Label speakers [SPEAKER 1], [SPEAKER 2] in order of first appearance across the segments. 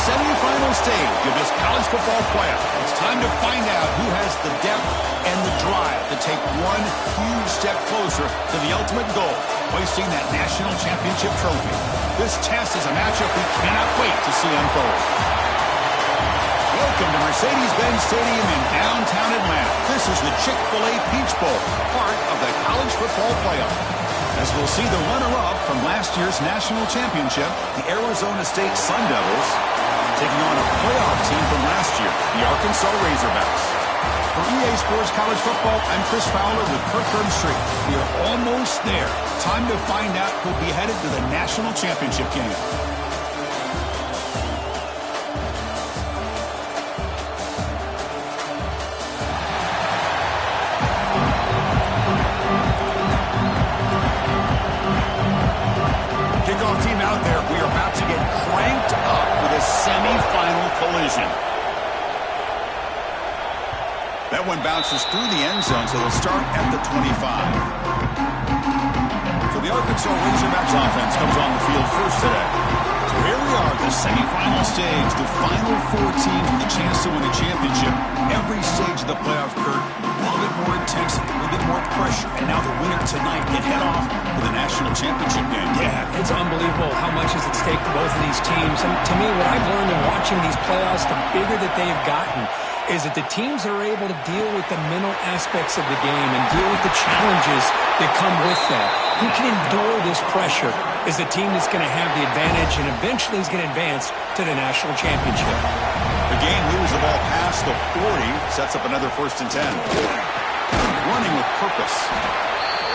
[SPEAKER 1] semifinal stage of this college football playoff. It's time to find out who has the depth and the drive to take one huge step closer to the ultimate goal, hoisting that national championship trophy. This test is a matchup we cannot wait to see unfold. Welcome to Mercedes-Benz Stadium in downtown Atlanta. This is the Chick-fil-A Peach Bowl, part of the college football playoff. As we'll see the runner-up from last year's national championship, the Arizona State Sun Devils, taking on a playoff team from last year, the Arkansas Razorbacks. For EA Sports College Football, I'm Chris Fowler with Kirk Herbstreit. We are almost there. Time to find out who'll be headed to the national championship game. Kickoff team out there. We are about to get cranked up with a semifinal collision. That one bounces through the end zone, so they'll start at the 25. So the Arkansas Razorbacks offense comes on the field first today. So here we are, the semifinal stage, the final four teams with a chance to win a championship. Every stage of the playoff, Kurt, a little bit more intensity, a little bit more pressure, and now the winner tonight can head off to the national championship game.
[SPEAKER 2] Yeah, it's unbelievable how much is at stake for both of these teams. And to me, what I've learned in watching these playoffs, the bigger that they've gotten, is that the teams are able to deal with the mental aspects of the game and deal with the challenges that come with that. Who can endure this pressure is the team that's going to have the advantage and eventually is going to advance to the national championship.
[SPEAKER 1] The game moves the ball past the 40, sets up another 1st and 10. Running with purpose.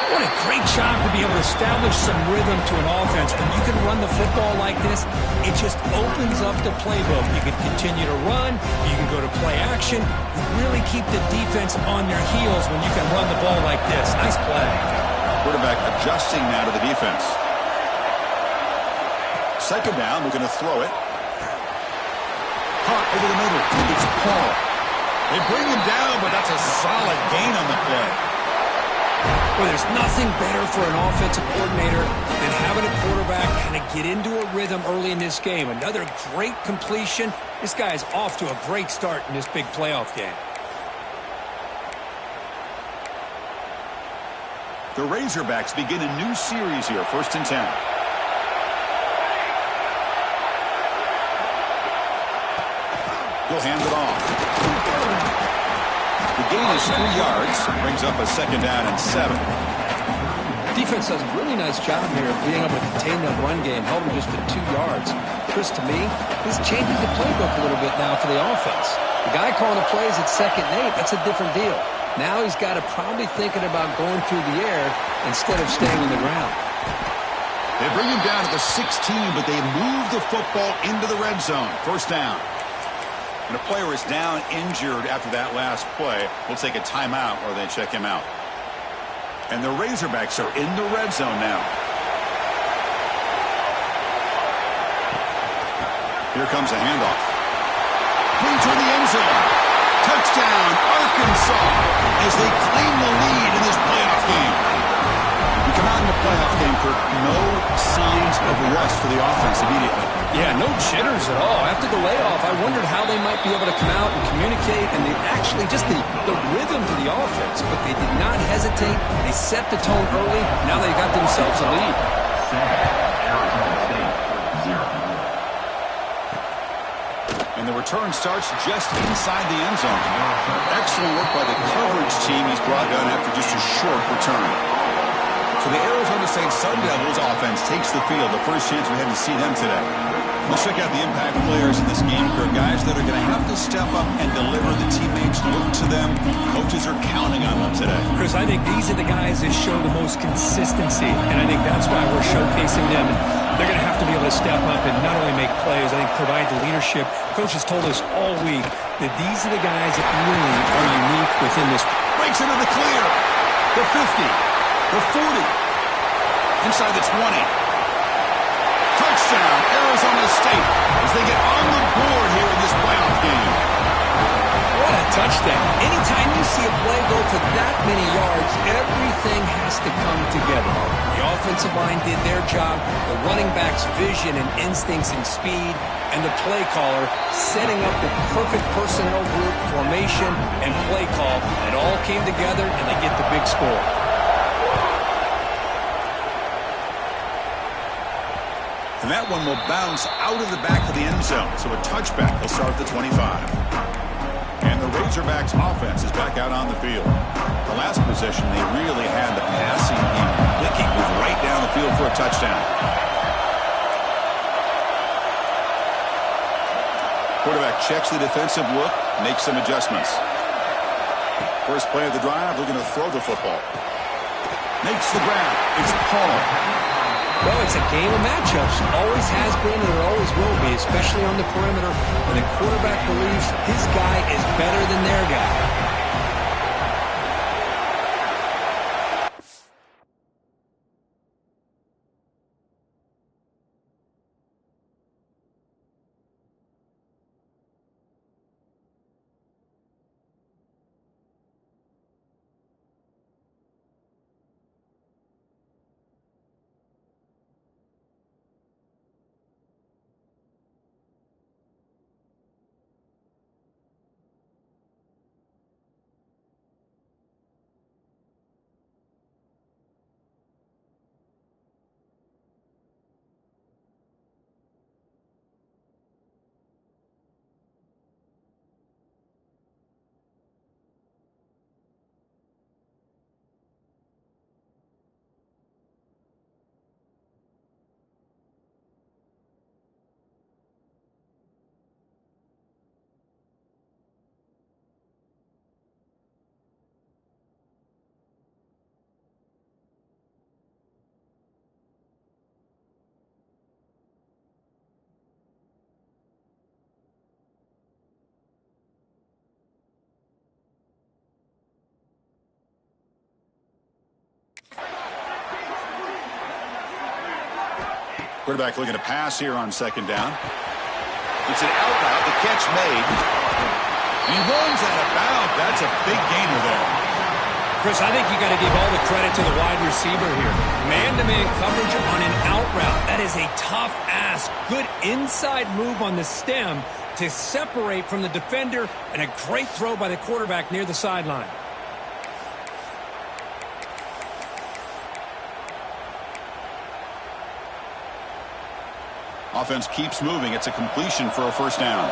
[SPEAKER 2] What a great job to be able to establish some rhythm to an offense. When you can run the football like this, it just opens up the playbook. You can continue to run. You can go to play action. You really keep the defense on their heels when you can run the ball like this. Nice play.
[SPEAKER 1] Quarterback adjusting now to the defense. 2nd down, we're going to throw it. Caught over the middle. It's Paul. They bring him down, but that's a solid gain on the play.
[SPEAKER 2] Well, there's nothing better for an offensive coordinator than having a quarterback kind of get into a rhythm early in this game. Another great completion. This guy is off to a great start in this big playoff game.
[SPEAKER 1] The Razorbacks begin a new series here, 1st and 10. He'll hand it off. The gain is 3 yards, brings up a 2nd down and 7.
[SPEAKER 2] Defense does a really nice job here of being able to contain that run game, held them just at 2 yards. Chris, to me, this changes the playbook a little bit now for the offense. The guy calling the plays at 2nd and 8, that's a different deal. Now he's got to probably thinking about going through the air instead of staying on the ground.
[SPEAKER 1] They bring him down to the 16, but they move the football into the red zone. 1st down. And a player is down injured after that last play. We'll take a timeout or they check him out. And the Razorbacks are in the red zone now. Here comes a handoff. Into the end zone. Touchdown, Arkansas, as they claim the lead in this playoff game. We come out in the playoff game, Kirk. No signs of rust for the offense immediately.
[SPEAKER 2] Yeah, no jitters at all. After the layoff, I wondered how they might be able to come out and communicate, and they actually just the rhythm to the offense, but they did not hesitate. They set the tone early. Now they got themselves a lead.
[SPEAKER 3] Arizona State, 0.
[SPEAKER 1] And the return starts just inside the end zone. Excellent work by the coverage team he's brought down after just a short return. So the Arizona State Sun Devils offense takes the field. The first chance we had to see them today. Let's check out the impact players in this game, Kirk. Guys that are going to have to step up and deliver. The teammates look to them. Coaches are counting on them today.
[SPEAKER 2] Chris, I think these are the guys that show the most consistency, and I think that's why we're showcasing them. They're going to have to be able to step up and not only make plays, I think provide the leadership. Coach has told us all week that these are the guys that really are unique within this.
[SPEAKER 1] Breaks into the clear. The 50. The 40. Inside the 20. Touchdown, Arizona State, as they get on the board here in this playoff game.
[SPEAKER 2] What a touchdown. Anytime you see a play go for that many yards, everything has to come together. The offensive line did their job, the running back's vision and instincts and speed, and the play caller setting up the perfect personnel group, formation, and play call. It all came together, and they get the big score.
[SPEAKER 1] And that one will bounce out of the back of the end zone. So a touchback will start at the 25. And the Razorbacks offense is back out on the field. The last possession, they really had the passing game. Licking was right down the field for a touchdown. Quarterback checks the defensive look, makes some adjustments. First play of the drive, they're going to throw the football. Makes the grab. It's Paul.
[SPEAKER 2] Well, it's a game of matchups. Always has been and it always will be, especially on the perimeter when the quarterback believes his guy is better than their guy.
[SPEAKER 1] Quarterback looking to pass here on second down. It's an out route. The catch made. He runs out of bounds. That's a big gainer there.
[SPEAKER 2] Chris, I think you got to give all the credit to the wide receiver here. Man-to-man coverage on an out route. That is a tough ask. Good inside move on the stem to separate from the defender, and a great throw by the quarterback near the sideline.
[SPEAKER 1] Offense keeps moving. It's a completion for a first down.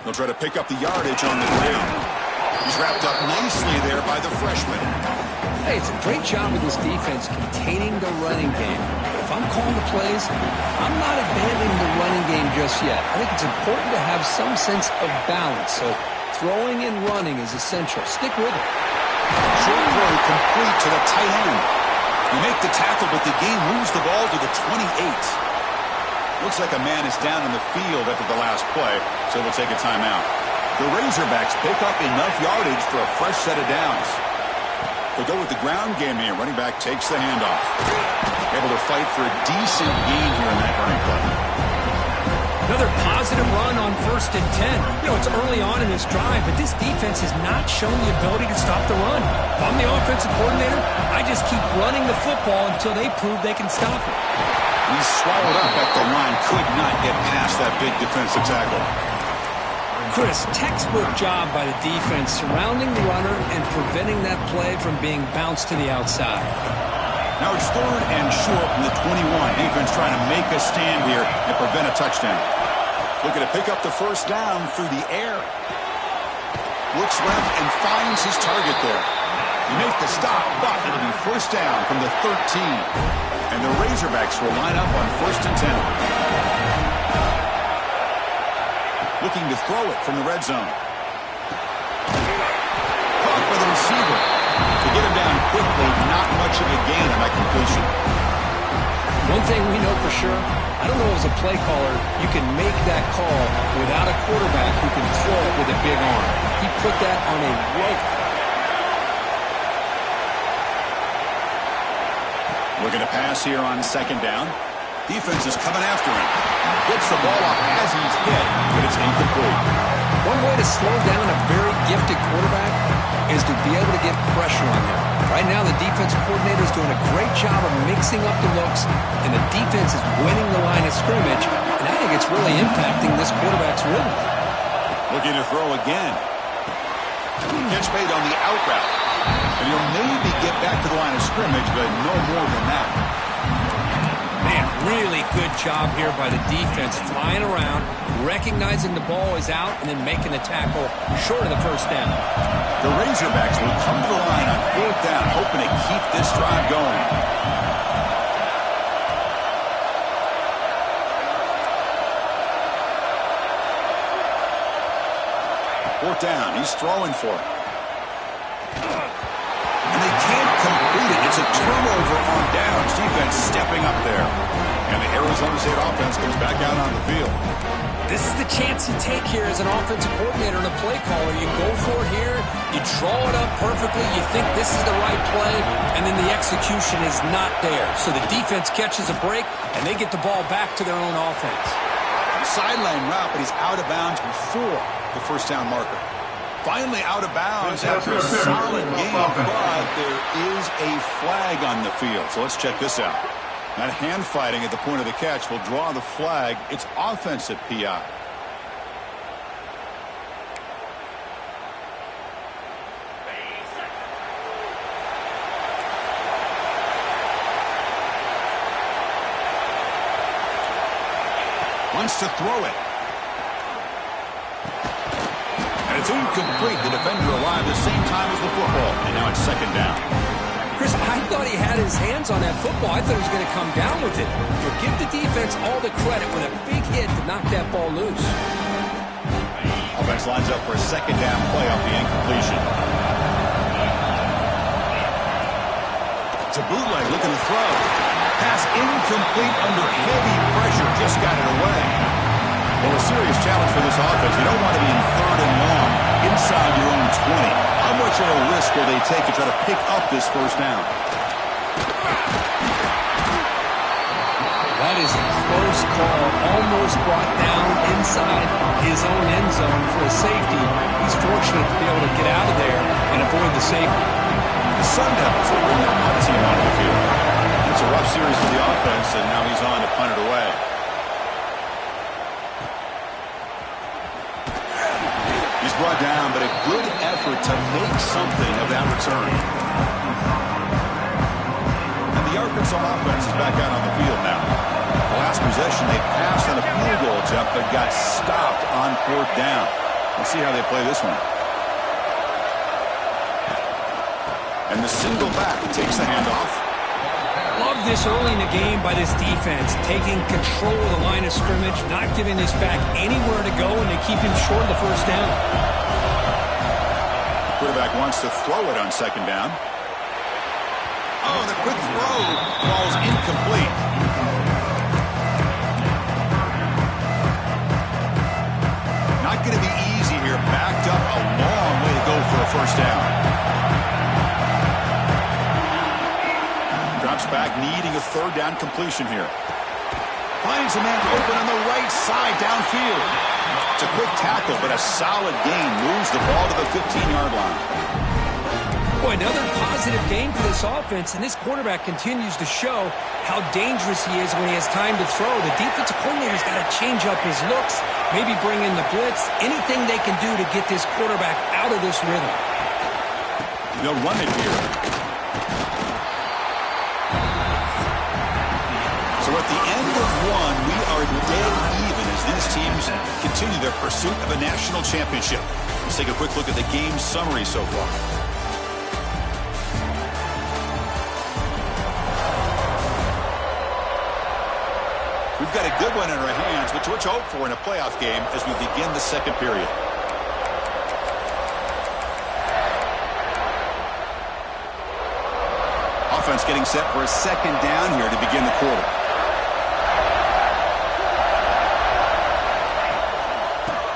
[SPEAKER 1] They'll try to pick up the yardage on the ground. He's wrapped up nicely there by the freshman.
[SPEAKER 2] Hey, it's a great job of this defense containing the running game. If I'm calling the plays, I'm not abandoning the running game just yet. I think it's important to have some sense of balance. So throwing and running is essential. Stick with it.
[SPEAKER 1] Short throw complete to the tight end. You make the tackle, but the game moves the ball to the 28. Looks like a man is down in the field after the last play, so they'll take a timeout. The Razorbacks pick up enough yardage for a fresh set of downs. They go with the ground game here. Running back takes the handoff. Able to fight for a decent gain here in that running play.
[SPEAKER 2] Another positive run on 1st and 10. You know, it's early on in this drive, but this defense has not shown the ability to stop the run. If I'm the offensive coordinator, I just keep running the football until they prove they can stop it.
[SPEAKER 1] He's swallowed up at the line. Could not get past that big defensive tackle.
[SPEAKER 2] Chris, textbook job by the defense surrounding the runner and preventing that play from being bounced to the outside.
[SPEAKER 1] Now it's 3rd and short from the 21. Defense trying to make a stand here and prevent a touchdown. Looking to pick up the first down through the air. Looks left and finds his target there. He makes the stop, but it'll be first down from the 13. And the Razorbacks will line up on 1st and 10. Looking to throw it from the red zone. Caught by the receiver. To get him down quickly, not much of a gain on that completion.
[SPEAKER 2] One thing we know for sure, I don't know as a play caller, you can make that call without a quarterback who can throw it with a big arm. He put that on a rope.
[SPEAKER 1] Looking to pass here on 2nd down. Defense is coming after him. Gets the ball off as he's hit, but it's incomplete.
[SPEAKER 2] One way to slow down a very gifted quarterback is to be able to get pressure on him. Right now, the defensive coordinator is doing a great job of mixing up the looks, and the defense is winning the line of scrimmage, and I think it's really impacting this quarterback's rhythm.
[SPEAKER 1] Looking to throw again. Catch made on the out route. And he'll maybe get back to the line of scrimmage, but no more than that.
[SPEAKER 2] Man, really good job here by the defense, flying around, recognizing the ball is out, and then making the tackle short of the first down.
[SPEAKER 1] The Razorbacks will come to the line on 4th down, hoping to keep this drive going. Fourth down, he's throwing for it. And they can't complete it. It's a turnover on downs. Defense stepping up there. And the Arizona State offense comes back out on the field.
[SPEAKER 2] This is the chance you take here as an offensive coordinator and a play caller. You go for it here, you draw it up perfectly, you think this is the right play, and then the execution is not there. So the defense catches a break, and they get the ball back to their own offense.
[SPEAKER 1] Sideline route, but he's out of bounds before the first down marker. Finally out of bounds after a solid game, but there is a flag on the field. So let's check this out. That hand fighting at the point of the catch will draw the flag. It's offensive PI. Wants to throw it. And it's incomplete. The defender arrived the same time as the football. And now it's 2nd down.
[SPEAKER 2] Chris, I thought he had his hands on that football. I thought he was going to come down with it. But give the defense all the credit with a big hit to knock that ball loose.
[SPEAKER 1] Offense lines up for a 2nd down play off the incompletion. To bootleg, looking to throw. Pass incomplete under heavy pressure. Just got it away. Well, a serious challenge for this offense. You don't want to be in 3rd and long inside your own 20. How much of a risk will they take to try to pick up this first down?
[SPEAKER 2] That is a close call. Almost brought down inside his own end zone for a safety. He's fortunate to be able to get out of there and avoid the safety.
[SPEAKER 1] The Sun Devils will bring their punt team onto the field. It's a rough series for the offense, and now he's on to punt it away. He's brought down, but a good effort to make something of that return. And the Arkansas offense is back out on the field now. The last possession, they passed on a field goal attempt, but got stopped on 4th down. Let's see how they play this one. And the single back takes the handoff.
[SPEAKER 2] Love this early in the game by this defense, taking control of the line of scrimmage, not giving this back anywhere to go, and they keep him short of the first down.
[SPEAKER 1] Quarterback wants to throw it on second down. Oh, the quick throw falls incomplete. Not going to be easy here. Backed up a long way to go for a first down. Drops back, needing a third down completion here. Finds a man open on the right side downfield. It's a quick tackle, but a solid gain. Moves the ball to the 15-yard line.
[SPEAKER 2] Boy, another positive game for this offense, and this quarterback continues to show how dangerous he is when he has time to throw. The defensive coordinator's got to change up his looks, maybe bring in the blitz, anything they can do to get this quarterback out of this rhythm.
[SPEAKER 1] They'll run it here. So at the end of one, we are dead even as these teams continue their pursuit of a national championship. Let's take a quick look at the game summary so far. We've got a good one in our hands, which we're to hope for in a playoff game as we begin the second period. Offense getting set for a second down here to begin the quarter.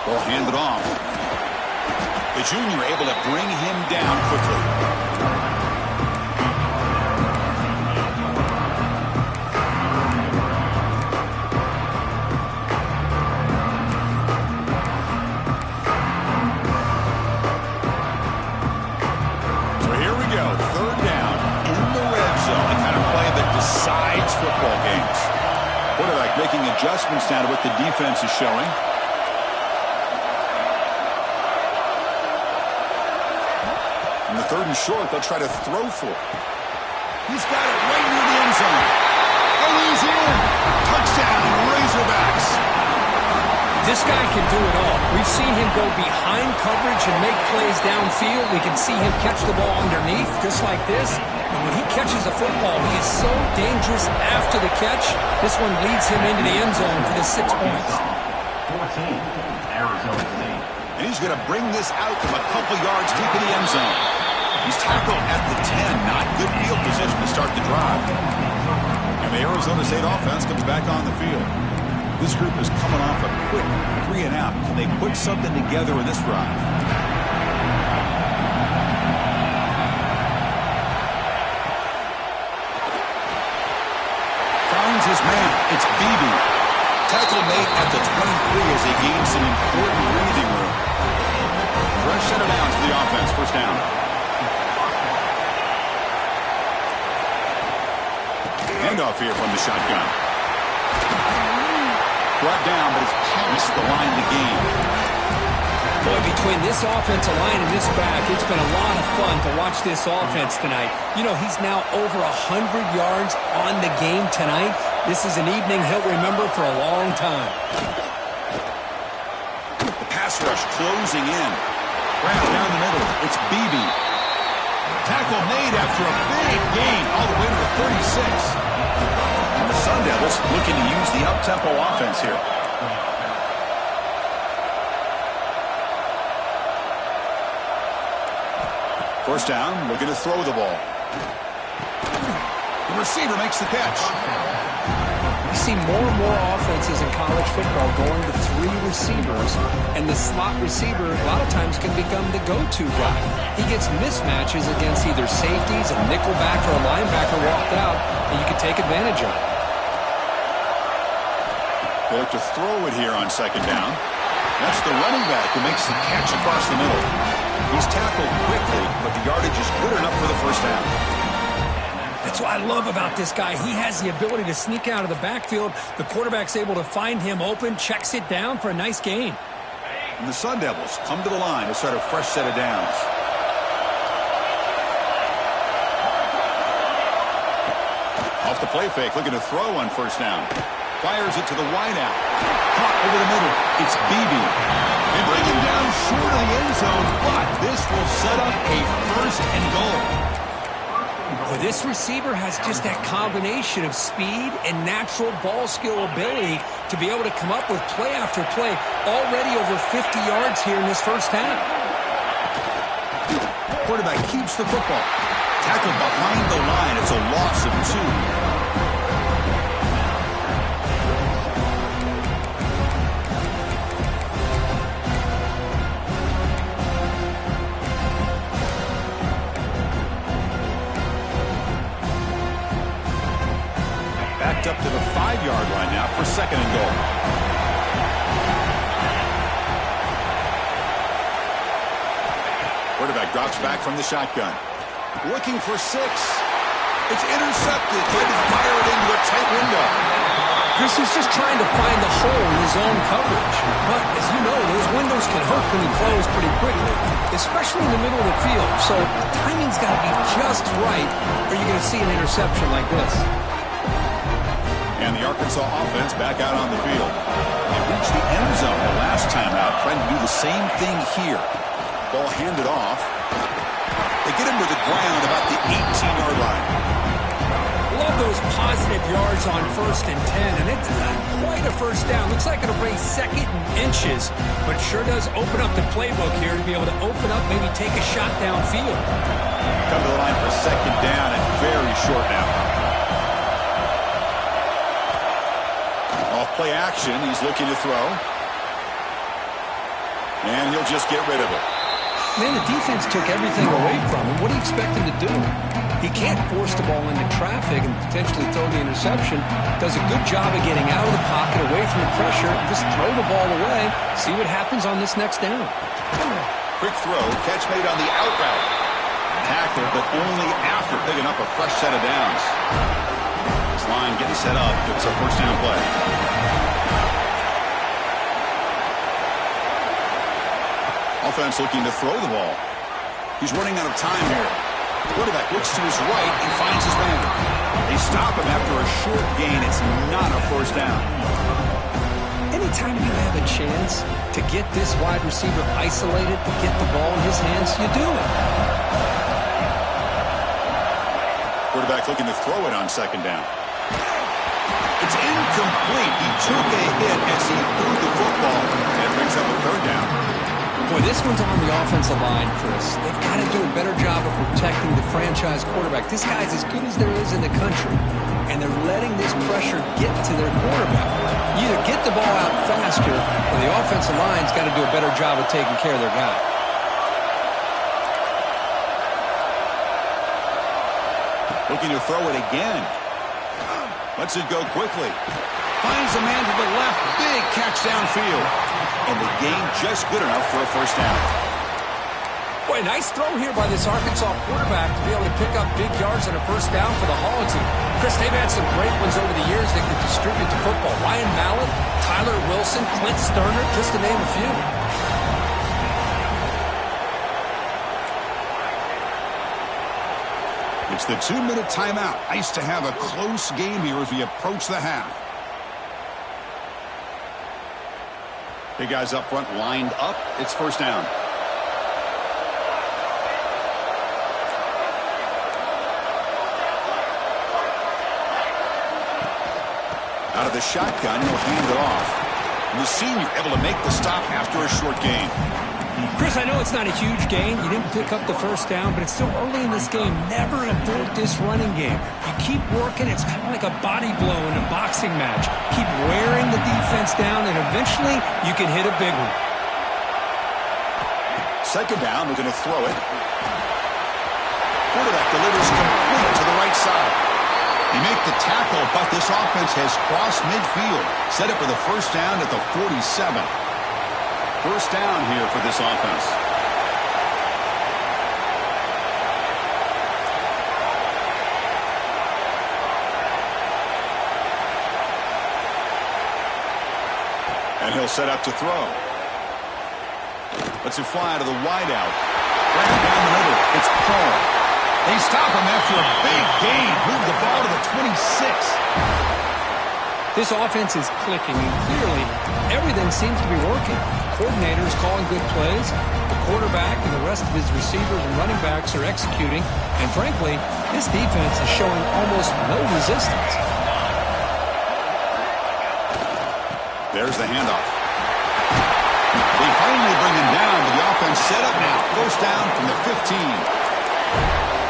[SPEAKER 1] Ball handed off. The junior able to bring him down quickly. Football games. Quarterback making adjustments now to what the defense is showing. In the third and short, they'll try to throw for it. He's got it right near the end zone. And he's in. Touchdown, Razorbacks.
[SPEAKER 2] This guy can do it all. We've seen him go behind coverage and make plays downfield. We can see him catch the ball underneath, just like this. And when he catches a football, he is so dangerous after the catch. This one leads him into the end zone for the 6 points.
[SPEAKER 3] 14, Arizona State.
[SPEAKER 1] And he's going to bring this out from a couple yards deep in the end zone. He's tackled at the 10. Not good field position to start the drive. And the Arizona State offense comes back on the field. This group is coming off a quick 3 and out. Can they put something together in this drive? Finds his man. It's Beebe. Tackle made at the 23 as they gain some important breathing room. Fresh set of downs for the offense. First down. Handoff here from the shotgun. Brought down, but it's past the line to gain.
[SPEAKER 2] Boy, between this offensive line and this back, it's been a lot of fun to watch this offense tonight. You know, he's now over 100 yards on the game tonight. This is an evening he'll remember for a long time.
[SPEAKER 1] The pass rush closing in. Wrapped down the middle. It's Beebe. Tackle made after a big gain all the way to the 36. And the Sun Devils looking to use the up-tempo offense here. First down, looking to throw the ball. The receiver makes the catch.
[SPEAKER 2] You see more and more offenses in college football going to 3 receivers, and the slot receiver a lot of times can become the go-to guy. He gets mismatches against either safeties, a nickelback, or a linebacker walked out, and you can take advantage of it.
[SPEAKER 1] They look to throw it here on second down. That's the running back who makes the catch across the middle. He's tackled quickly, but the yardage is good enough for the first down.
[SPEAKER 2] That's what I love about this guy. He has the ability to sneak out of the backfield. The quarterback's able to find him open, checks it down for a nice gain.
[SPEAKER 1] And the Sun Devils come to the line to start a fresh set of downs. Off the play fake, looking to throw on first down. Fires it to the wideout. Caught over the middle. It's Beebe. They bring him down short of the end zone, but this will set up a first and goal.
[SPEAKER 2] Well, this receiver has just that combination of speed and natural ball skill ability to be able to come up with play after play, already over 50 yards here in this first half.
[SPEAKER 1] Quarterback keeps the football. Tackled behind the line. It's a loss of 2. Up to the 5-yard line now for 2nd and goal. Quarterback drops back from the shotgun. Looking for 6. It's intercepted. Trying to fire it into a tight window.
[SPEAKER 2] Chris is just trying to find the hole in his own coverage. But as you know, those windows can hurt when you close pretty quickly, especially in the middle of the field. So the timing's got to be just right, or you're going to see an interception like this.
[SPEAKER 1] And the Arkansas offense back out on the field. They reached the end zone the last time out, trying to do the same thing here. Ball handed off. They get him to the ground about the 18-yard line.
[SPEAKER 2] Love those positive yards on 1st and 10, and it's not quite a first down. Looks like it'll bring 2nd and inches, but sure does open up the playbook here to be able to open up, maybe take a shot downfield.
[SPEAKER 1] Come to the line for 2nd down and very short now. Play action. He's looking to throw. And he'll just get rid of it.
[SPEAKER 2] Man, the defense took everything away from him. What do you expect him to do? He can't force the ball into traffic and potentially throw the interception. Does a good job of getting out of the pocket, away from the pressure, just throw the ball away. See what happens on this next down.
[SPEAKER 1] Quick throw. Catch made on the out route. Tackle, but only after picking up a fresh set of downs. This line getting set up. It's a first down play. Offense looking to throw the ball. He's running out of time here. Quarterback looks to his right and finds his man. They stop him after a short gain. It's not a first down.
[SPEAKER 2] Anytime you have a chance to get this wide receiver isolated, to get the ball in his hands, you do it.
[SPEAKER 1] Quarterback looking to throw it on 2nd down. It's incomplete. He took a hit as he threw the football. That brings up a 3rd down.
[SPEAKER 2] Boy, this one's on the offensive line, Chris. They've got to do a better job of protecting the franchise quarterback. This guy's as good as there is in the country, and they're letting this pressure get to their quarterback. You either get the ball out faster, or the offensive line's got to do a better job of taking care of their guy.
[SPEAKER 1] Looking to throw it again. Lets it go quickly. Finds a man to the left. Big catch downfield. And the gain just good enough for a first down.
[SPEAKER 2] Boy, nice throw here by this Arkansas quarterback to be able to pick up big yards on a first down for the Hogs. And Chris, they've had some great ones over the years that could distribute the football. Ryan Mallett, Tyler Wilson, Clint Sterner, just to name a few.
[SPEAKER 1] It's the 2-minute timeout. Nice to have a close game here as we approach the half. Big guys up front lined up. It's first down. Out of the shotgun, he'll hand it off. And the senior able to make the stop after a short gain.
[SPEAKER 2] Chris, I know it's not a huge gain. You didn't pick up the first down, but it's still early in this game. Never abort this running game. You keep working. It's kind of like a body blow in a boxing match. Keep wearing the defense down, and eventually you can hit a big one.
[SPEAKER 1] 2nd down, they're going to throw it. Quarterback delivers complete to the right side. He make the tackle, but this offense has crossed midfield. Set up for the first down at the 47. First down here for this offense. And he'll set up to throw. Lets it fly to the wideout. Right down the middle. It's Paul. They stop him after a big gain. Move the ball to the 26.
[SPEAKER 2] This offense is clicking, and clearly everything seems to be working. Coordinators calling good plays, the quarterback and the rest of his receivers and running backs are executing, and frankly, this defense is showing almost no resistance.
[SPEAKER 1] There's the handoff. They finally bring him down, but the offense set up now. First down from the 15.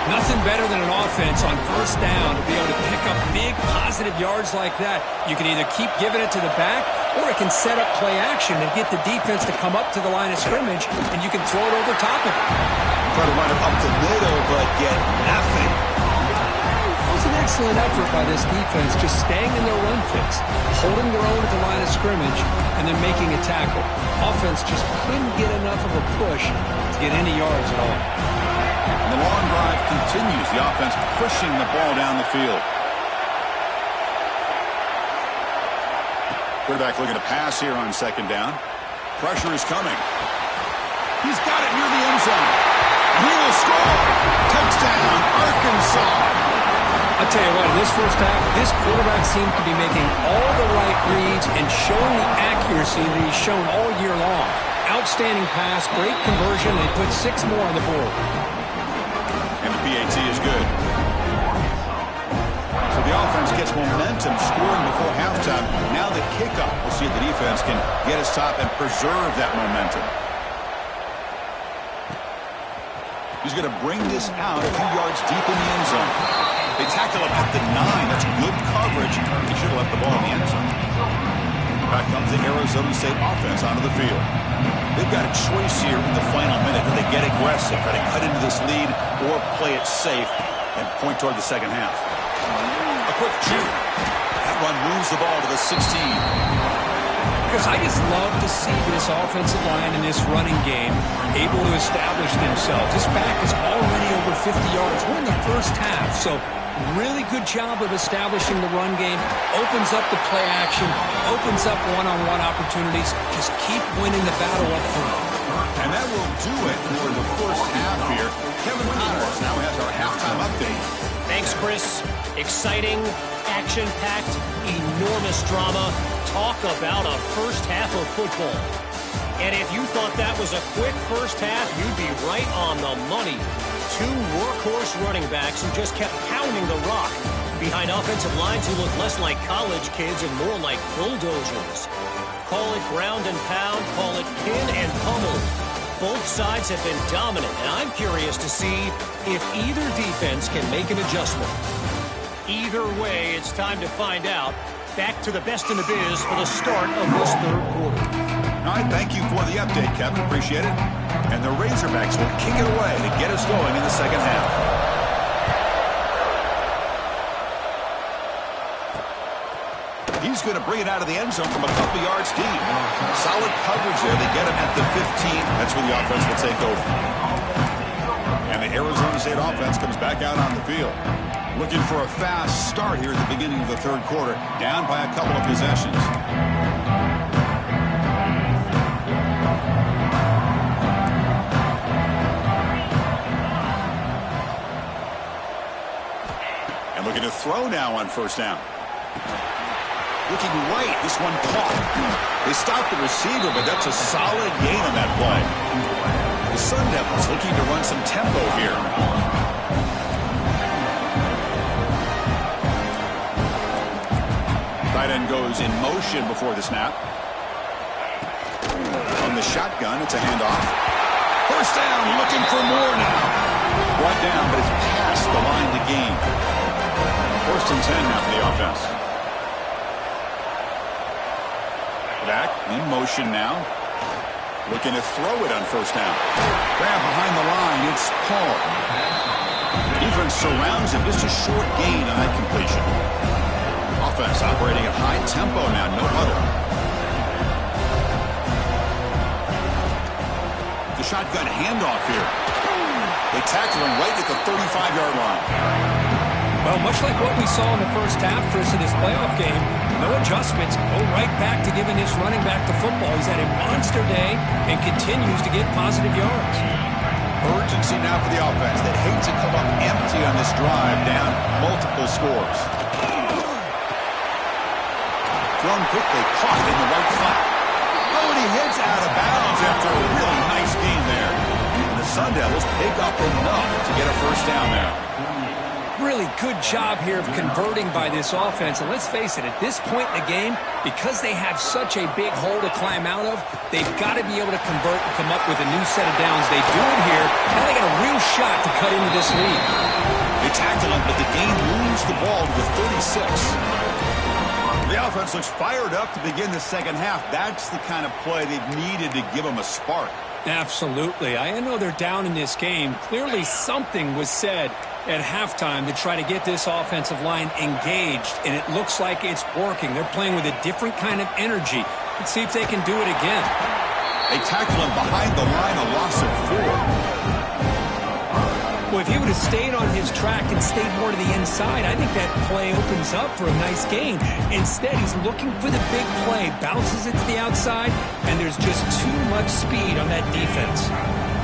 [SPEAKER 2] Nothing better than an offense on first down to be able to pick up big positive yards like that. You can either keep giving it to the back, or it can set up play action and get the defense to come up to the line of scrimmage, and you can throw it over top of it.
[SPEAKER 1] Try to run it up the middle, but get nothing.
[SPEAKER 2] It was an excellent effort by this defense, just staying in their run fits, holding their own at the line of scrimmage, and then making a tackle. Offense just couldn't get enough of a push to get any yards at all.
[SPEAKER 1] The long drive continues. The offense pushing the ball down the field. Quarterback looking to pass here on second down. Pressure is coming. He's got it near the end zone. He will score. Touchdown, Arkansas.
[SPEAKER 2] I'll tell you what, in this first half, this quarterback seemed to be making all the right reads and showing the accuracy that he's shown all year long. Outstanding pass, great conversion, and he put 6 more on the board.
[SPEAKER 1] And the PAT is good. So the offense gets momentum, scoring before halftime. Now the kickoff. We'll see if the defense can get his top and preserve that momentum. He's going to bring this out a few yards deep in the end zone. They tackle him at the 9. That's good coverage. He should have left the ball in the end zone. Back comes the Arizona State offense onto the field. They've got a choice here in the final minute. Do they get aggressive, try to cut into this lead, or play it safe and point toward the second half? A quick juke. That run moves the ball to the 16.
[SPEAKER 2] Because I just love to see this offensive line in this running game able to establish themselves. This back is already over 50 yards. We're in the first half, so really good job of establishing the run game. Opens up the play action, opens up one-on-one opportunities. Just keep winning the battle up front.
[SPEAKER 1] And that will do it for the first half here. Kevin Connors now has our halftime update.
[SPEAKER 4] Thanks, Chris. Exciting, action-packed, enormous drama. Talk about a first half of football. And if you thought that was a quick first half, you'd be right on the money. 2 workhorse running backs who just kept pounding the rock behind offensive lines who look less like college kids and more like bulldozers. Call it ground and pound, call it pin and pummel. Both sides have been dominant, and I'm curious to see if either defense can make an adjustment. Either way, it's time to find out. Back to the best in the biz for the start of this third quarter.
[SPEAKER 1] All right, thank you for the update, Kevin. Appreciate it. And the Razorbacks will kick it away to get us going in the second half. He's going to bring it out of the end zone from a couple yards deep. Solid coverage there. They get him at the 15. That's where the offense will take over. And the Arizona State offense comes back out on the field. Looking for a fast start here at the beginning of the third quarter. Down by a couple of possessions. And looking to throw now on first down. Looking right. This one caught. They stopped the receiver, but that's a solid gain on that play. The Sun Devils looking to run some tempo here. Tight end goes in motion before the snap. On the shotgun, it's a handoff. First down, looking for more now. Brought down, but it's past the line of the game. First and 10 now for the offense. Back in motion now. Looking to throw it on first down. Grab behind the line. It's Paul. Defense surrounds him. Just a short gain on that completion. Offense operating at high tempo now. No huddle. The shotgun handoff here. They tackle him right at the 35-yard line.
[SPEAKER 2] Well, much like what we saw in the first half, Chris, in this playoff game, no adjustments, go right back to giving this running back the football. He's had a monster day and continues to get positive yards.
[SPEAKER 1] Urgency now for the offense. They'd hate to come up empty on this drive, down multiple scores. thrown quickly, caught in the right flat. Oh, and he heads out of bounds after a really nice gain there. And the Sun Devils pick up enough to get a first down there.
[SPEAKER 2] Really good job here of converting by this offense. And let's face it, at this point in the game, because they have such a big hole to climb out of, they've got to be able to convert and come up with a new set of downs. They do it here. Now they got a real shot to cut into this lead.
[SPEAKER 1] They tackle him, but the game moves the ball to the 36. The offense looks fired up to begin the second half. That's the kind of play they've needed to give them a spark.
[SPEAKER 2] Absolutely. I know they're down in this game. Clearly something was said at halftime to try to get this offensive line engaged, and it looks like it's working. They're playing with a different kind of energy. Let's see if they can do it again.
[SPEAKER 1] They tackle him behind the line, a loss of 4.
[SPEAKER 2] Well, if he would have stayed on his track and stayed more to the inside, I think that play opens up for a nice gain. Instead, he's looking for the big play, bounces it to the outside, and there's just too much speed on that defense.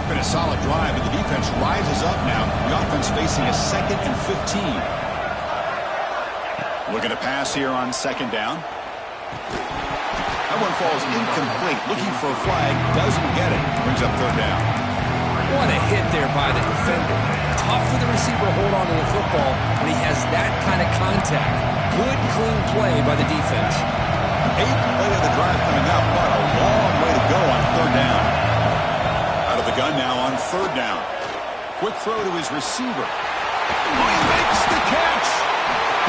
[SPEAKER 1] Been a solid drive, but the defense rises up now. The offense facing a 2nd and 15. Looking to pass here on 2nd down. That one falls incomplete. Looking for a flag, doesn't get it. Brings up 3rd down.
[SPEAKER 2] What a hit there by the defender. Tough for the receiver to hold on to the football when he has that kind of contact. Good, clean play by the defense.
[SPEAKER 1] 8th play of the drive coming up, but a long way to go on 3rd down. Out of the gun now on 3rd down. Quick throw to his receiver. Oh, he makes the catch.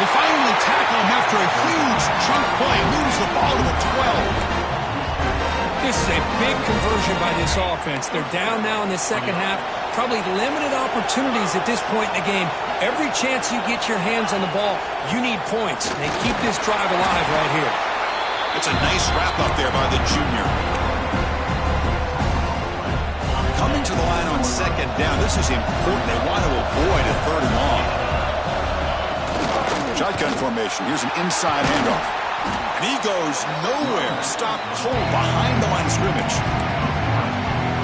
[SPEAKER 1] They finally tackle him after a huge chunk play. Moves the ball to the 12.
[SPEAKER 2] This is a big conversion by this offense. They're down now in the second half. Probably limited opportunities at this point in the game. Every chance you get your hands on the ball, you need points. They keep this drive alive right here.
[SPEAKER 1] It's a nice wrap up there by the junior. Coming to the line on 2nd down. This is important. They want to avoid a 3rd and long. Shotgun formation. Here's an inside handoff. And he goes nowhere. Stopped cold behind the line of scrimmage.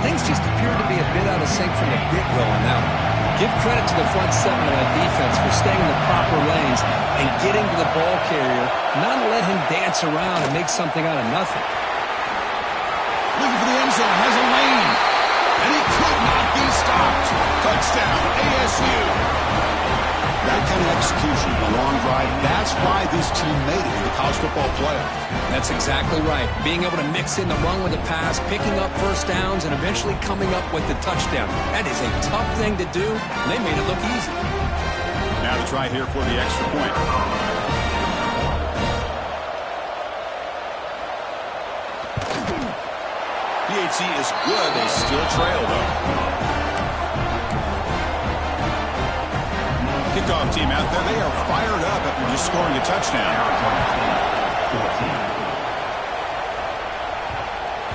[SPEAKER 2] Things just appear to be a bit out of sync from the get-go on that one. Give credit to the front 7 of that defense for staying in the proper lanes and getting to the ball carrier, not let him dance around and make something out of nothing.
[SPEAKER 1] Looking for the end zone. Has a lane. And he could not be stopped. Touchdown, ASU. That kind of execution, a long drive, that's why this team made it in the college football playoff.
[SPEAKER 2] That's exactly right. Being able to mix in the run with the pass, picking up first downs, and eventually coming up with the touchdown. That is a tough thing to do, and they made it look easy.
[SPEAKER 1] Now the try here for the extra point. PHC is good. They still trail, though. Kickoff team out there. They are fired up after just scoring a touchdown.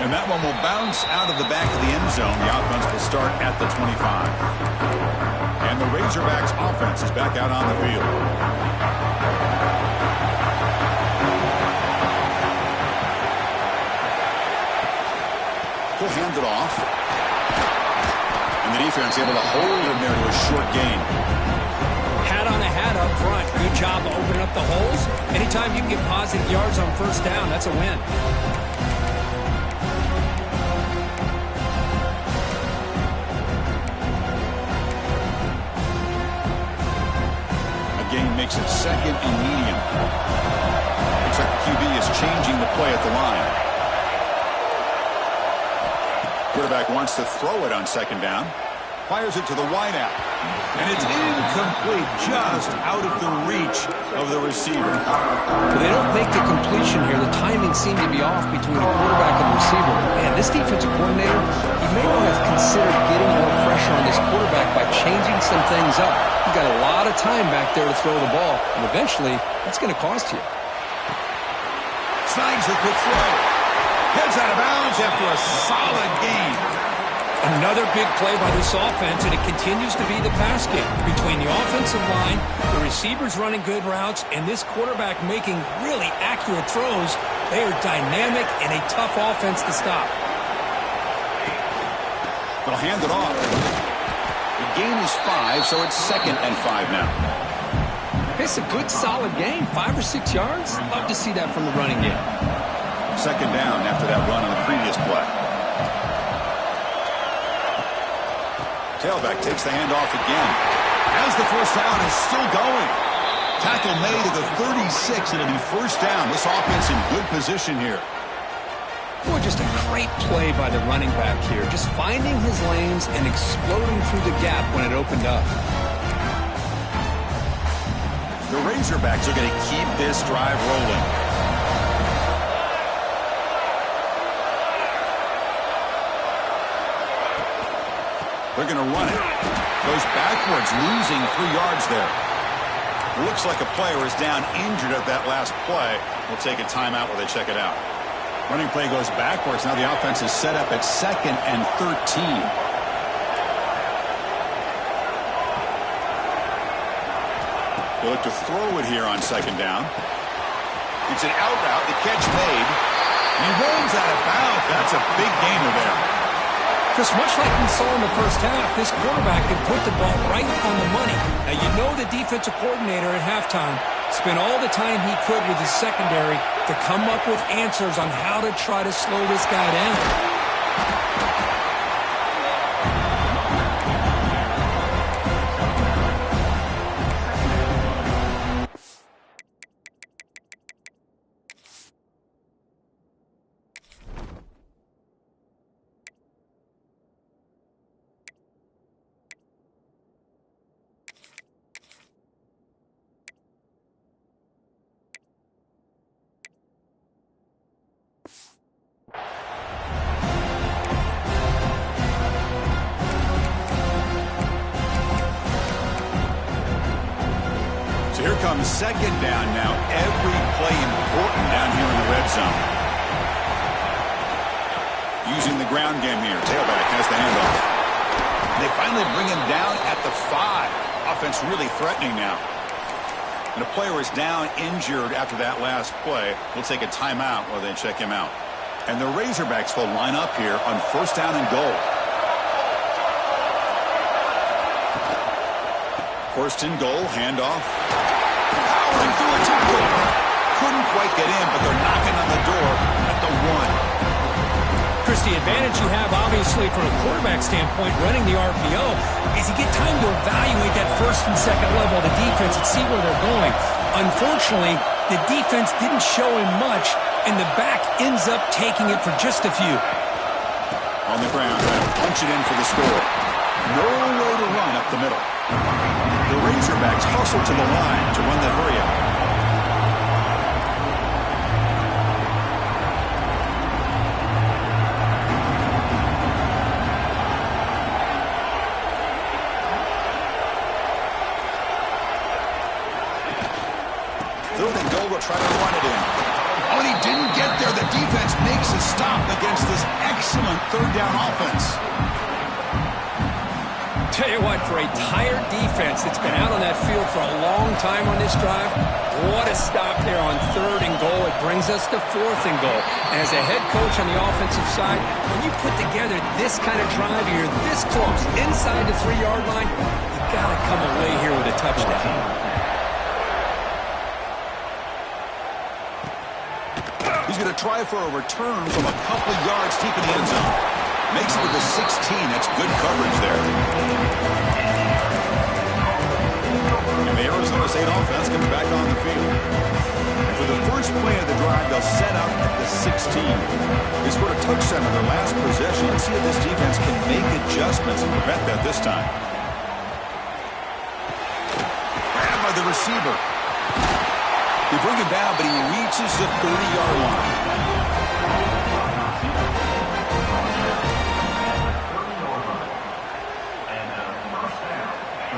[SPEAKER 1] And that one will bounce out of the back of the end zone. The offense will start at the 25. And the Razorbacks offense is back out on the field. He'll hand it off. And the defense able to hold him there to a short gain.
[SPEAKER 2] Hat on a hat up front. Good job of opening up the holes. Anytime you can get positive yards on first down, that's a win.
[SPEAKER 1] Gain makes it 2nd and medium. Looks like the QB is changing the play at the line. Quarterback wants to throw it on 2nd down. Fires it to the wideout. And it's incomplete, just out of the reach of the receiver.
[SPEAKER 2] Well, they don't make the completion here. The timing seemed to be off between the quarterback and the receiver. Man, this defensive coordinator, he may want to consider getting more pressure on this quarterback by changing some things up. He's got a lot of time back there to throw the ball, and eventually, that's going to cost you.
[SPEAKER 1] Snags a quick throw. Heads out of bounds after a solid gain.
[SPEAKER 2] Another big play by this offense, and it continues to be the pass game between the offensive line, the receivers running good routes, and this quarterback making really accurate throws. They are dynamic and a tough offense to stop.
[SPEAKER 1] They'll hand it off. The gain is 5, so it's 2nd and 5 now.
[SPEAKER 2] It's a good, solid game. 5 or 6 yards. Love to see that from the running game.
[SPEAKER 1] Second down after that run on the previous play. Tailback takes the handoff again. As the first down is still going. Tackle made at the 36, and it'll be first down. This offense in good position here.
[SPEAKER 2] Boy, just a great play by the running back here. Just finding his lanes and exploding through the gap when it opened up.
[SPEAKER 1] The Razorbacks are going to keep this drive rolling. They're going to run it. Goes backwards, losing 3 yards there. Looks like a player is down injured at that last play. We'll take a timeout while they check it out. Running play goes backwards. Now the offense is set up at 2nd and 13. They look to throw it here on 2nd down. It's an out route. The catch made. He rolls out of bounds. That's a big gainer there.
[SPEAKER 2] Just much like we saw in the first half, this quarterback can put the ball right on the money. Now, you know the defensive coordinator at halftime spent all the time he could with his secondary to come up with answers on how to try to slow this guy down.
[SPEAKER 1] So here comes 2nd down now. Every play important down here in the red zone. Using the ground game here. Tailback has the handoff. They finally bring him down at the 5. Offense really threatening now. And a player is down injured after that last play. We'll take a timeout while they check him out. And the Razorbacks will line up here on 1st down and goal. 1st and goal, handoff. Powering through a tackle. Couldn't quite get in, but they're knocking on the door at the 1.
[SPEAKER 2] Chris, the advantage you have, obviously, from a quarterback standpoint, running the RPO, is you get time to evaluate that 1st and 2nd level of the defense and see where they're going. Unfortunately, the defense didn't show him much, and the back ends up taking it for just a few.
[SPEAKER 1] On the ground, trying to punch it in for the score. Nowhere to run up the middle. The Razorbacks hustle to the line to run that hurry-out. Try to run it in. Oh, and he didn't get there. The defense makes a stop against this excellent 3rd down offense.
[SPEAKER 2] Tell you what, for a tired defense that's been out on that field for a long time on this drive, what a stop there on 3rd and goal. It brings us to 4th and goal. And as a head coach on the offensive side, when you put together this kind of drive, you're this close, inside the 3-yard line, you got to come away here with a touchdown.
[SPEAKER 1] He's going to try for a return from a couple of yards deep in the end zone. Makes it to the 16. That's good coverage there. And the Arizona State offense comes back on the field. And for the first play of the drive, they'll set up at the 16. They scored a touchdown on their last possession. Let's see if this defense can make adjustments and prevent that this time. Grabbed by the receiver. They bring him down, but he reaches the 30-yard line.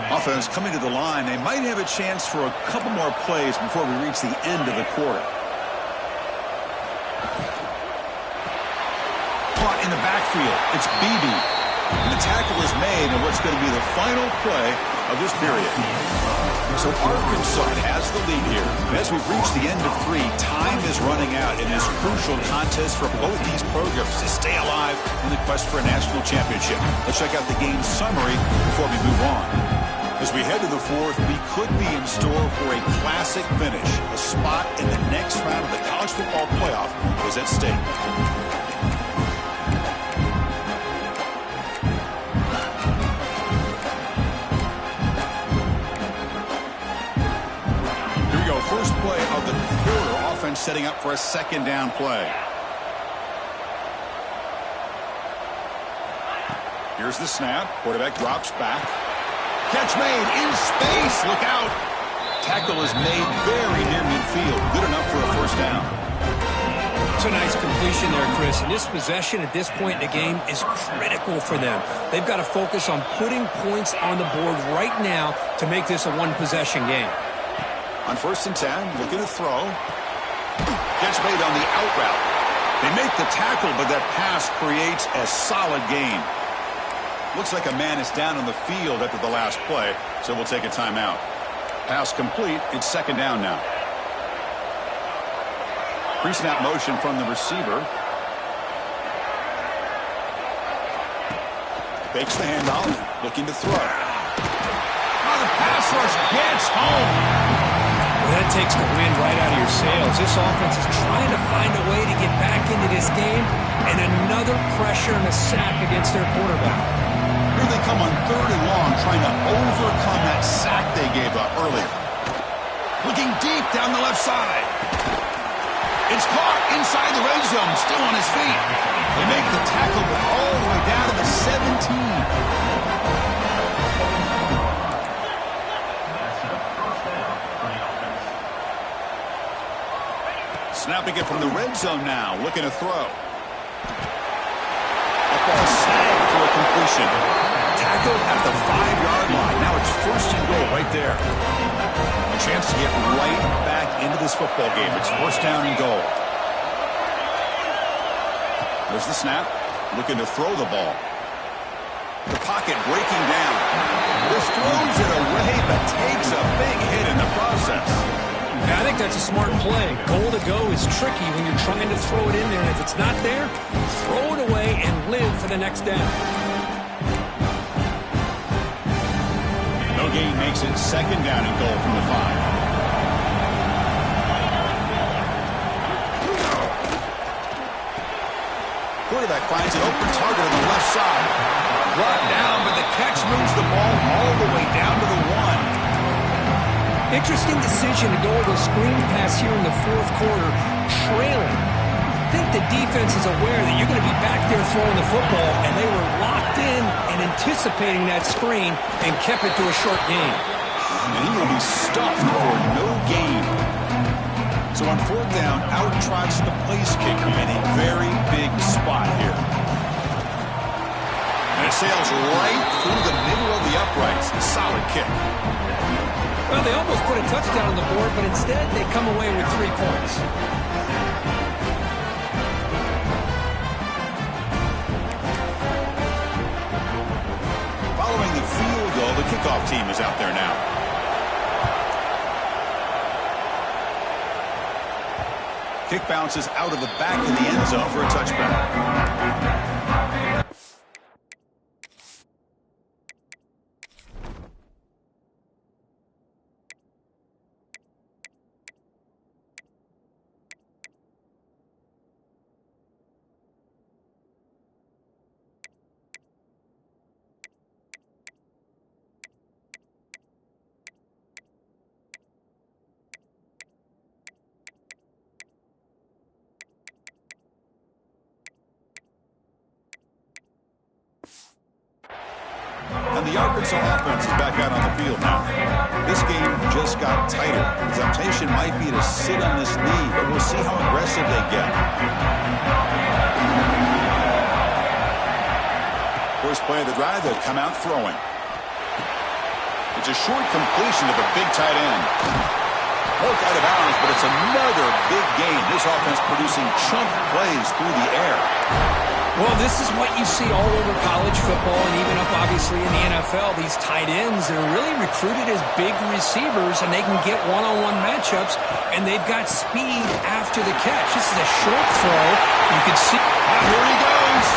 [SPEAKER 1] Offense coming to the line. They might have a chance for a couple more plays before we reach the end of the quarter. Caught in the backfield. It's Beebe. And the tackle is made in what's going to be the final play of this period. So Arkansas has the lead here. As we've reached the end of 3, time is running out in this crucial contest for both these programs to stay alive in the quest for a national championship. Let's check out the game summary before we move on. As we head to the fourth, we could be in store for a classic finish. A spot in the next round of the college football playoff is at stake. Here we go. First play of the quarter. Offense setting up for a second down play. Here's the snap. Quarterback drops back. Catch made in space. Look out. Tackle is made very near midfield. Good enough for a first down.
[SPEAKER 2] It's a nice completion there, Chris. And this possession at this point in the game is critical for them. They've got to focus on putting points on the board right now to make this a one-possession game.
[SPEAKER 1] On 1st and 10, looking to throw. Catch made on the out route. They make the tackle, but that pass creates a solid gain. Looks like a man is down on the field after the last play, so we'll take a timeout. Pass complete. It's second down now. Pre-snap motion from the receiver. Fakes the handoff. Looking to throw. Oh, the pass rush gets home.
[SPEAKER 2] Well, that takes the wind right out of your sails. This offense is trying to find a way to get back into this game, and another pressure and a sack against their quarterback.
[SPEAKER 1] Here they come on 3rd and long, trying to overcome that sack they gave up earlier. Looking deep down the left side. It's caught inside the red zone, still on his feet. They make the tackle, but all the way down to the 17. Snapping it from the red zone now, looking to throw. That ball snagged for a completion. Tackled at the 5-yard line. Now it's 1st and goal right there. A chance to get right back into this football game. It's 1st down and goal. There's the snap. Looking to throw the ball. The pocket breaking down. This throws it away, but takes a big hit in the process.
[SPEAKER 2] I think that's a smart play. Goal to go is tricky when you're trying to throw it in there. And if it's not there, throw it away and live for the next down.
[SPEAKER 1] No gain makes it second down and goal from the 5. Quarterback finds an open target on the left side. Brought down, but the catch moves the ball all the way down to the 1.
[SPEAKER 2] Interesting decision to go with a screen pass here in the 4th quarter, trailing. I think the defense is aware that you're going to be back there throwing the football, and they were locked in and anticipating that screen and kept it to a short gain.
[SPEAKER 1] And he will be stuffed for no gain. So on 4th down, out trots the place kicker in a very big spot here. And it sails right through the middle of the uprights. A solid kick.
[SPEAKER 2] Well, they almost put a touchdown on the board, but instead they come away with 3 points.
[SPEAKER 1] Following the field goal, the kickoff team is out there now. Kick bounces out of the back of the end zone for a touchback. And the Arkansas offense is back out on the field now. This game just got tighter. The temptation might be to sit on this knee, but we'll see how aggressive they get. First play of the drive, they'll come out throwing. It's a short completion to the big tight end. Poked out of bounds, but it's another big gain. This offense producing chunk plays through the air.
[SPEAKER 2] Well, this is what you see all over college football and even up, obviously, in the NFL. These tight ends, they're really recruited as big receivers, and they can get one-on-one matchups, and they've got speed after the catch. This is a short throw. You can see.
[SPEAKER 1] Here he goes.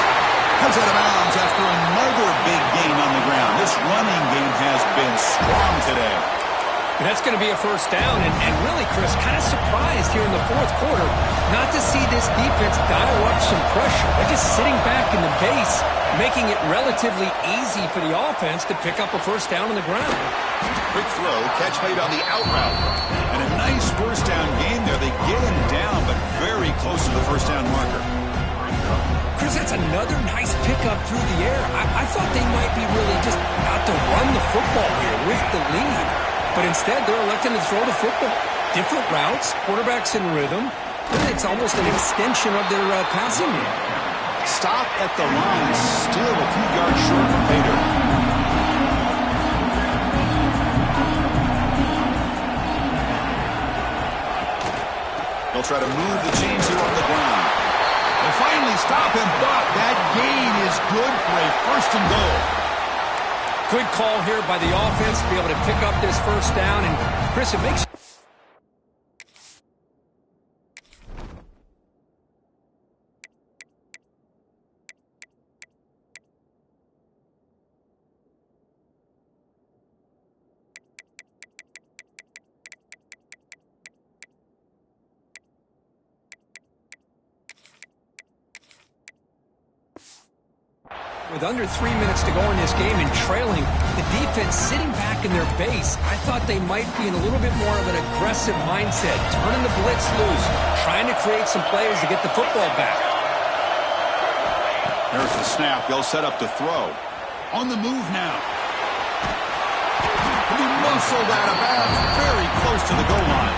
[SPEAKER 1] Comes out of bounds after another big gain on the ground. This running game has been strong today.
[SPEAKER 2] And that's going to be a first down. And really, Chris, kind of surprised here in the fourth quarter not to see this defense dial up some pressure. They're just sitting back in the base, making it relatively easy for the offense to pick up a first down on the ground.
[SPEAKER 1] Quick throw, catch made on the out route. And a nice first down game there. They get him down, but very close to the first down marker.
[SPEAKER 2] Chris, that's another nice pickup through the air. I thought they might be really just out to run the football here with the lead. But instead, they're electing to throw the football. Different routes, quarterback's in rhythm. It's almost an extension of their passing game.
[SPEAKER 1] Stop at the line, still a few yards short from pay dirt. They'll try to move the chains here on the ground. They finally stop him, but that gain is good for a first and goal.
[SPEAKER 2] Good call here by the offense to be able to pick up this first down. And, Chris, it makes... With under 3 minutes to go in this game and trailing, the defense sitting back in their base, I thought they might be in a little bit more of an aggressive mindset, turning the blitz loose, trying to create some plays to get the football back.
[SPEAKER 1] There's the snap. They'll set up to throw. On the move now. He muscled out of bounds very close to the goal line.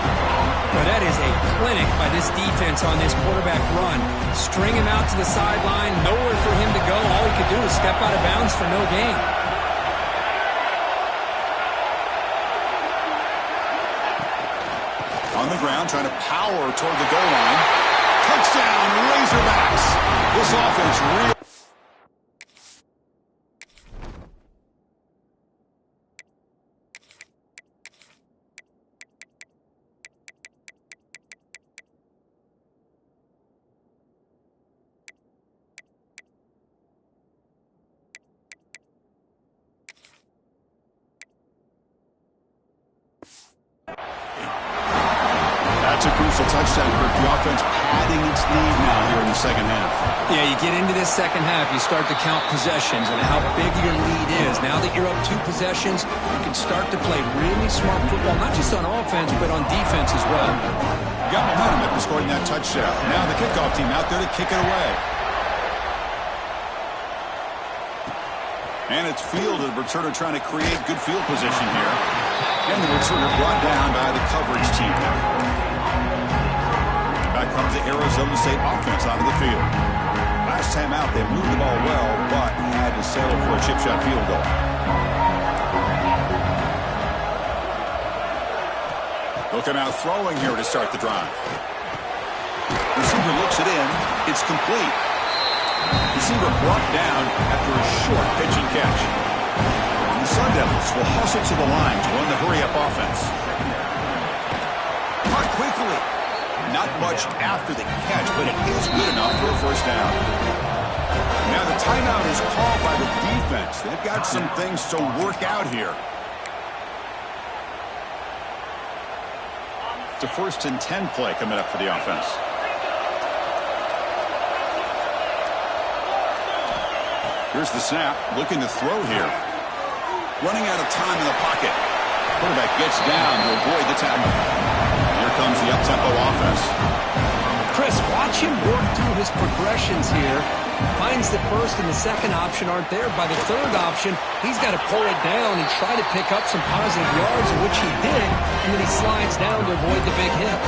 [SPEAKER 2] Well, that is a clinic by this defense on this quarterback run. String him out to the sideline, nowhere for him to go. All he could do is step out of bounds for no gain.
[SPEAKER 1] On the ground, trying to power toward the goal line. Touchdown, Razorbacks. This offense really... That's a crucial touchdown, Kirk. The offense padding its lead now here in the second half.
[SPEAKER 2] Yeah, you get into this second half, you start to count possessions and how big your lead is. Now that you're up 2 possessions, you can start to play really smart football, not just on offense, but on defense as well.
[SPEAKER 1] You got momentum after scoring that touchdown. Now the kickoff team out there to kick it away. And it's fielded. Returner trying to create good field position here. And the returner brought down by the coverage team. Back comes the Arizona State offense out of the field. Last time out, they moved the ball well, but had to settle for a chip shot field goal. They'll come out throwing here to start the drive. Receiver looks it in. It's complete. Receiver brought down after a short pitch and catch. And the Sun Devils will hustle to the line to run the hurry-up offense. Caught quickly. Not much after the catch, but it is good enough for a first down. Now the timeout is called by the defense. They've got some things to work out here. It's a 1st and 10 play coming up for the offense. Here's the snap, looking to throw here. Running out of time in the pocket. Quarterback gets down to avoid the tackle. Here comes the up-tempo offense.
[SPEAKER 2] Chris, watch him work through his progressions here. Finds the first and the second option aren't there. By the third option, he's got to pull it down and try to pick up some positive yards, which he did, and then he slides down to avoid the big hit.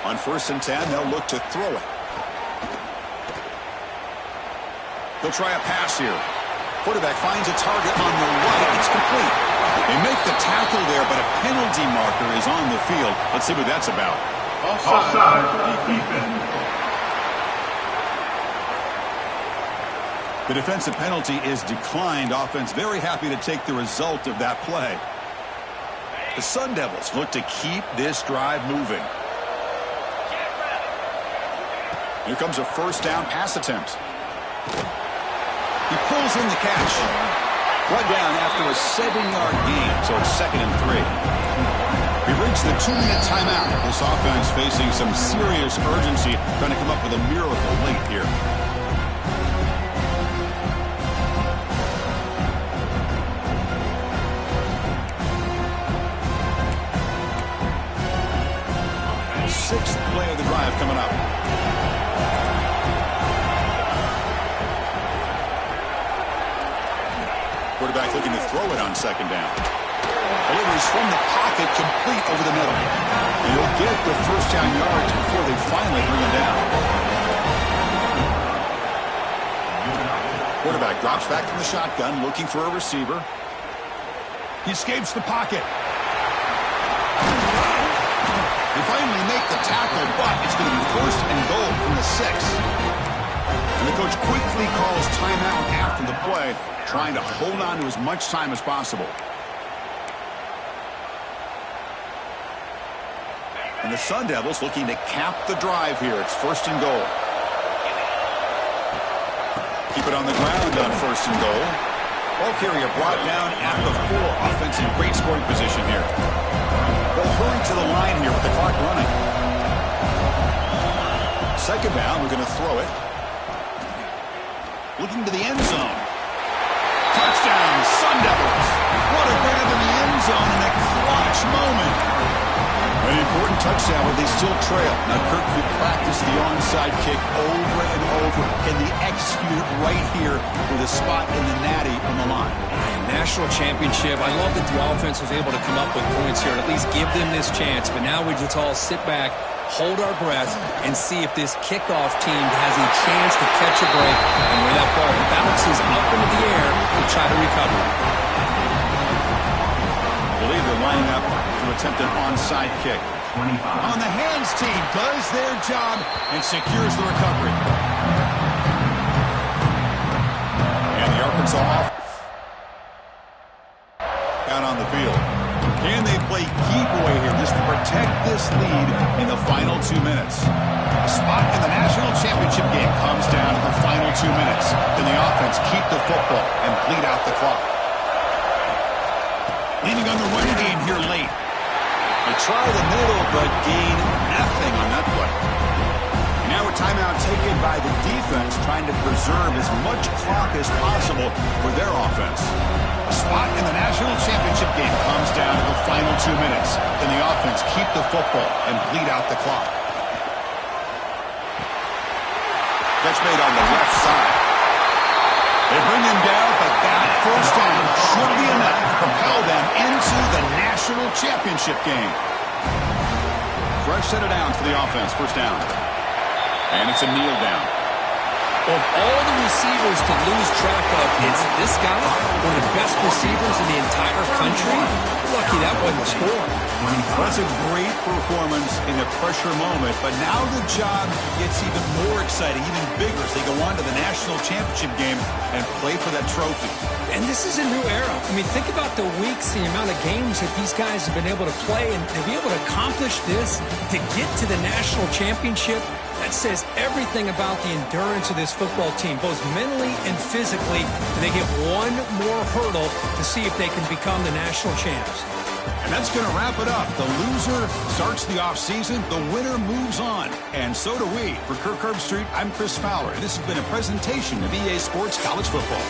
[SPEAKER 1] On 1st and 10, they'll look to throw it. They'll try a pass here. Quarterback finds a target on the right. It's complete. They make the tackle there, but a penalty marker is on the field. Let's see what that's about.
[SPEAKER 3] Offside. Defense.
[SPEAKER 1] The defensive penalty is declined. Offense very happy to take the result of that play. The Sun Devils look to keep this drive moving. Here comes a first down pass attempt. He pulls in the catch. Brought down after a 7-yard gain, so it's 2nd and 3. We've reached the 2-minute timeout. This offense facing some serious urgency, trying to come up with a miracle late here. Sixth play of the drive coming up. Quarterback looking to throw it on 2nd down. Delivers from the pocket, complete over the middle. He'll get the first down yards before they finally bring him down. Quarterback drops back from the shotgun, looking for a receiver. He escapes the pocket. They finally make the tackle, but it's going to be 1st and goal from the 6. And the coach quickly calls timeout after the play, trying to hold on to as much time as possible. And the Sun Devils looking to cap the drive here. It's 1st and goal. Keep it on the ground on 1st and goal. Ball carrier brought down at the 4. Offense in great scoring position here. They'll hurry to the line here with the clock running. 2nd down, we're going to throw it. Looking to the end zone. Touchdown, Sun Devils. What a grab in the end zone in a clutch moment. An important touchdown, but they still trail. Now, Kirk could practice the onside kick over and over. Can they execute it right here with a spot in the natty on the line?
[SPEAKER 2] National championship. I love that the offense was able to come up with points here and at least give them this chance. But now we just all sit back, hold our breath, and see if this kickoff team has a chance to catch a break and where that ball bounces up into the air to try to recover.
[SPEAKER 1] I believe they're lining up to attempt an onside kick. On the hands team does their job and secures the recovery. And the Arkansas offense out on the field. Can they play keep away here just to protect this lead in the final 2 minutes? A spot in the national championship game comes down to the final 2 minutes. Then the offense keep the football and bleed out the clock. Leaning on the running game here late. They try the middle, but gain nothing on that play. Now a timeout taken by the defense, trying to preserve as much clock as possible for their offense. A spot in the national championship game comes down to the final 2 minutes. Then the offense keep the football and bleed out the clock. Catch made on the left side. They bring him down, but that first down should be enough to propel them into the national championship game. Fresh set of downs for the offense, first down. And it's a kneel down.
[SPEAKER 2] Of all the receivers to lose track of, it's this guy, one of the best receivers in the entire country. Lucky that wasn't a score.
[SPEAKER 1] That's a great performance in a pressure moment, but now the job gets even more exciting, even bigger as they go on to the national championship game and play for that trophy.
[SPEAKER 2] And this is a new era. I mean, think about the weeks, the amount of games that these guys have been able to play, and to be able to accomplish this, to get to the national championship, that says everything about the endurance of this football team, both mentally and physically. They get one more hurdle to see if they can become the national champs.
[SPEAKER 1] And that's going to wrap it up. The loser starts the offseason. The winner moves on. And so do we. For Kirk Herbstreit, I'm Chris Fowler. And this has been a presentation of EA Sports College Football.